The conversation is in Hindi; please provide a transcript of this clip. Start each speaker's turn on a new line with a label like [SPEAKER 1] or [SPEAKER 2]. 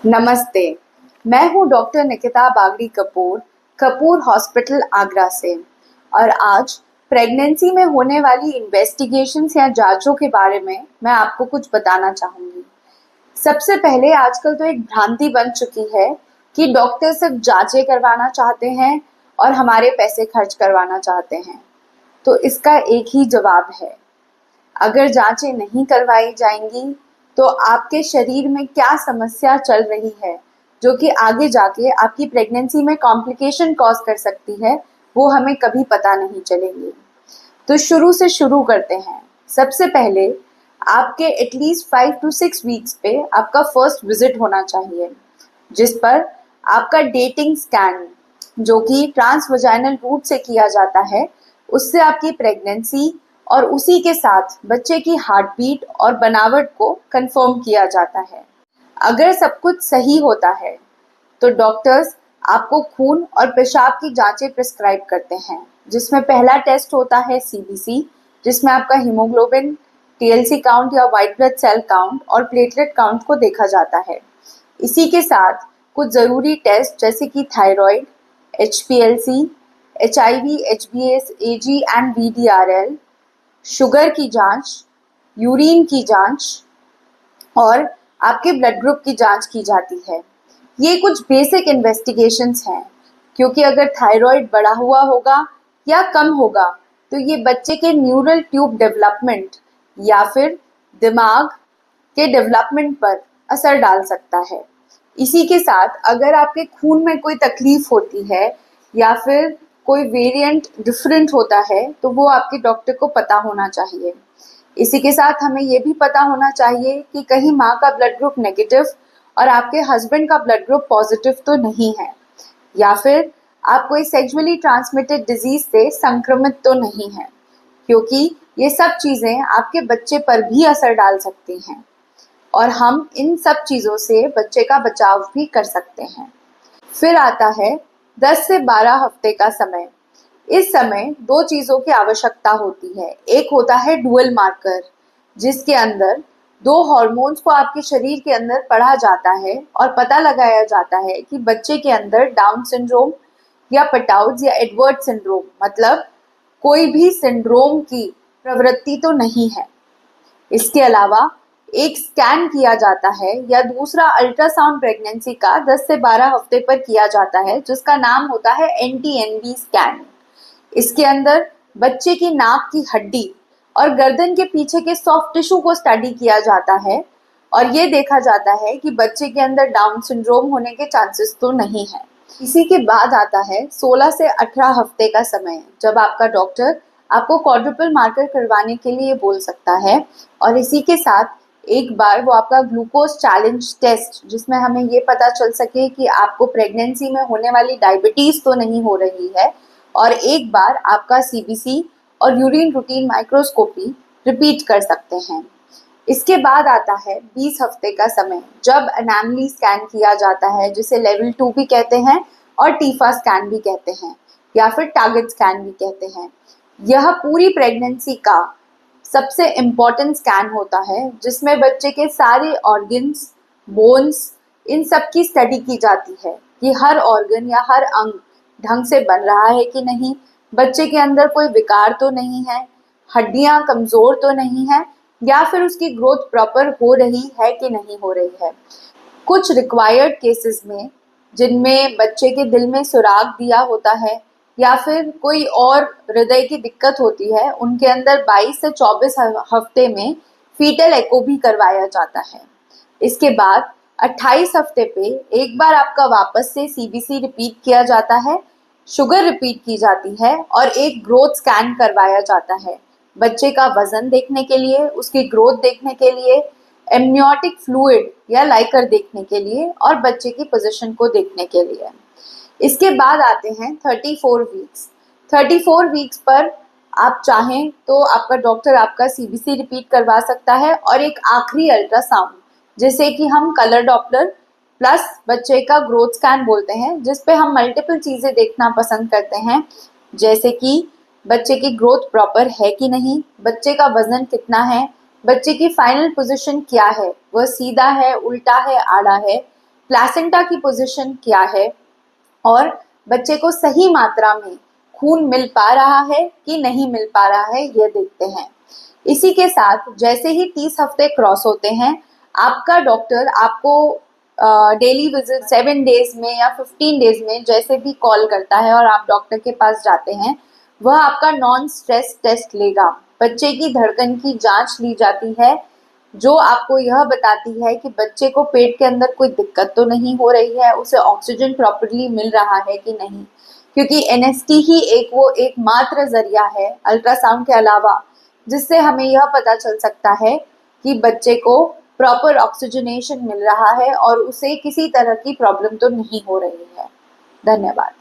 [SPEAKER 1] नमस्ते। मैं हूँ डॉक्टर निकिता बागड़ी कपूर, कपूर हॉस्पिटल आगरा से। और आज प्रेगनेंसी में होने वाली इन्वेस्टिगेशंस या जांचों के बारे में मैं आपको कुछ बताना चाहूँगी। सबसे पहले आजकल तो एक भ्रांति बन चुकी है कि डॉक्टर सिर्फ जांचें करवाना चाहते हैं और हमारे पैसे खर्च करवाना चाहते हैं। तो इसका एक ही जवाब है, अगर जांचें नहीं करवाई जाएंगी तो आपके शरीर में क्या समस्या चल रही है जो कि आगे जाके आपकी प्रेगनेंसी में कॉम्प्लिकेशन कॉज कर सकती है, वो हमें कभी पता नहीं चलेंगे। तो शुरू से शुरू करते हैं। सबसे पहले आपके एटलीस्ट 5 to 6 वीक्स पे आपका फर्स्ट विजिट होना चाहिए, जिस पर आपका डेटिंग स्कैन जो कि ट्रांसवजाइनल रूट से किया जाता है, उससे आपकी प्रेगनेंसी और उसी के साथ बच्चे की हार्ट बीट और बनावट को कंफर्म किया जाता है। अगर सब कुछ सही होता है तो डॉक्टर्स आपको खून और पेशाब की जांचें प्रिस्क्राइब करते हैं, जिसमें पहला टेस्ट होता है सीबीसी, जिसमें आपका हीमोग्लोबिन, टीएलसी काउंट या व्हाइट ब्लड सेल काउंट और प्लेटलेट काउंट को देखा जाता है। इसी के साथ कुछ ज़रूरी टेस्ट जैसे कि thyroid, HPLC, HIV, HBs, AG and VDRL, sugar की जांच, यूरिन की जांच और आपके ब्लड ग्रुप की जांच की जाती है। ये कुछ बेसिक इन्वेस्टिगेशंस हैं, क्योंकि अगर थायराइड बढ़ा हुआ होगा या कम होगा तो ये बच्चे के न्यूरल ट्यूब डेवलपमेंट या फिर दिमाग के डेवलपमेंट पर असर डाल सकता है। इसी के साथ अगर आपके खून में कोई तकलीफ होती है या फिर कोई वेरिएंट डिफरेंट होता है तो वो आपके डॉक्टर को पता होना चाहिए। इसी के साथ हमें ये भी पता होना चाहिए कि कहीं माँ का ब्लड ग्रुप नेगेटिव और आपके हस्बैंड का ब्लड ग्रुप पॉजिटिव तो नहीं है, या फिर आप कोई सेक्सुअली ट्रांसमिटेड डिजीज से संक्रमित तो नहीं है, क्योंकि ये सब चीज़ें आपके बच्चे पर भी असर डाल सकती हैं और हम इन सब चीज़ों से बच्चे का बचाव भी कर सकते हैं। फिर आता है 10 से 12 हफ्ते का समय। इस समय दो चीज़ों की आवश्यकता होती है। एक होता है डुअल मार्कर, जिसके अंदर दो हॉर्मोन्स को आपके शरीर के अंदर पढ़ा जाता है और पता लगाया जाता है कि बच्चे के अंदर डाउन सिंड्रोम या पटाउज या एडवर्ड सिंड्रोम, मतलब कोई भी सिंड्रोम की प्रवृत्ति तो नहीं है। इसके अलावा एक स्कैन किया जाता है या दूसरा अल्ट्रासाउंड प्रेगनेंसी का 10 से 12 हफ्ते पर किया जाता है, जिसका नाम होता है NT-NB स्कैन। इसके अंदर बच्चे की नाक की हड्डी और गर्दन के पीछे के सॉफ्ट टिश्यू को स्टडी किया जाता है और ये देखा जाता है कि बच्चे के अंदर डाउन सिंड्रोम होने के चांसेस तो नहीं है। इसी के बाद आता है 16 से 18 हफ्ते का समय, जब आपका डॉक्टर आपको क्वाड्रुपल मार्कर करवाने के लिए बोल सकता है और इसी के साथ एक बार वो आपका ग्लूकोज चैलेंज टेस्ट, जिसमें हमें ये पता चल सके कि आपको प्रेगनेंसी में होने वाली डायबिटीज़ तो नहीं हो रही है, और एक बार आपका सीबीसी और यूरिन रूटीन माइक्रोस्कोपी रिपीट कर सकते हैं। इसके बाद आता है 20 हफ्ते का समय, जब एनामली स्कैन किया जाता है, जिसे लेवल 2 भी कहते हैं और टीफा स्कैन भी कहते हैं या फिर टारगेट स्कैन भी कहते हैं। यह पूरी प्रेगनेंसी का सबसे इम्पॉर्टेंट स्कैन होता है, जिसमें बच्चे के सारे ऑर्गन्स, बोन्स, इन सब की स्टडी की जाती है कि हर ऑर्गन या हर अंग ढंग से बन रहा है कि नहीं, बच्चे के अंदर कोई विकार तो नहीं है, हड्डियां कमज़ोर तो नहीं है, या फिर उसकी ग्रोथ प्रॉपर हो रही है कि नहीं हो रही है। कुछ रिक्वायर्ड केसेस में, जिनमें बच्चे के दिल में सुराग दिया होता है या फिर कोई और हृदय की दिक्कत होती है, उनके अंदर 22 से 24 हफ्ते में फीटल एको भी करवाया जाता है। इसके बाद 28 हफ्ते पे एक बार आपका वापस से सीबीसी रिपीट किया जाता है, शुगर रिपीट की जाती है और एक ग्रोथ स्कैन करवाया जाता है, बच्चे का वजन देखने के लिए, उसकी ग्रोथ देखने के लिए, एमनियोटिक फ्लूइड या लाइकर देखने के लिए और बच्चे की पोजीशन को देखने के लिए। इसके बाद आते हैं 34 वीक्स। 34 वीक्स पर आप चाहें तो आपका डॉक्टर आपका सीबीसी रिपीट करवा सकता है और एक आखिरी अल्ट्रासाउंड, जिसे कि हम कलर डॉपलर प्लस बच्चे का ग्रोथ स्कैन बोलते हैं, जिस पे हम मल्टीपल चीज़ें देखना पसंद करते हैं, जैसे कि बच्चे की ग्रोथ प्रॉपर है कि नहीं, बच्चे का वजन कितना है, बच्चे की फाइनल पोजीशन क्या है, वह सीधा है, उल्टा है, आड़ा है, प्लासेंटा की पोजीशन क्या है और बच्चे को सही मात्रा में खून मिल पा रहा है कि नहीं मिल पा रहा है, ये देखते हैं। इसी के साथ जैसे ही 30 हफ्ते क्रॉस होते हैं, आपका डॉक्टर आपको डेली विजिट 7 डेज में या 15 डेज में जैसे भी कॉल करता है और आप डॉक्टर के पास जाते हैं, वह आपका नॉन स्ट्रेस टेस्ट लेगा। बच्चे की धड़कन की जांच ली जाती है, जो आपको यह बताती है कि बच्चे को पेट के अंदर कोई दिक्कत तो नहीं हो रही है, उसे ऑक्सीजन प्रॉपर्ली मिल रहा है कि नहीं। क्योंकि एनएसटी ही एकमात्र जरिया है अल्ट्रासाउंड के अलावा, जिससे हमें यह पता चल सकता है कि बच्चे को प्रॉपर ऑक्सीजनेशन मिल रहा है और उसे किसी तरह की प्रॉब्लम तो नहीं हो रही है। धन्यवाद।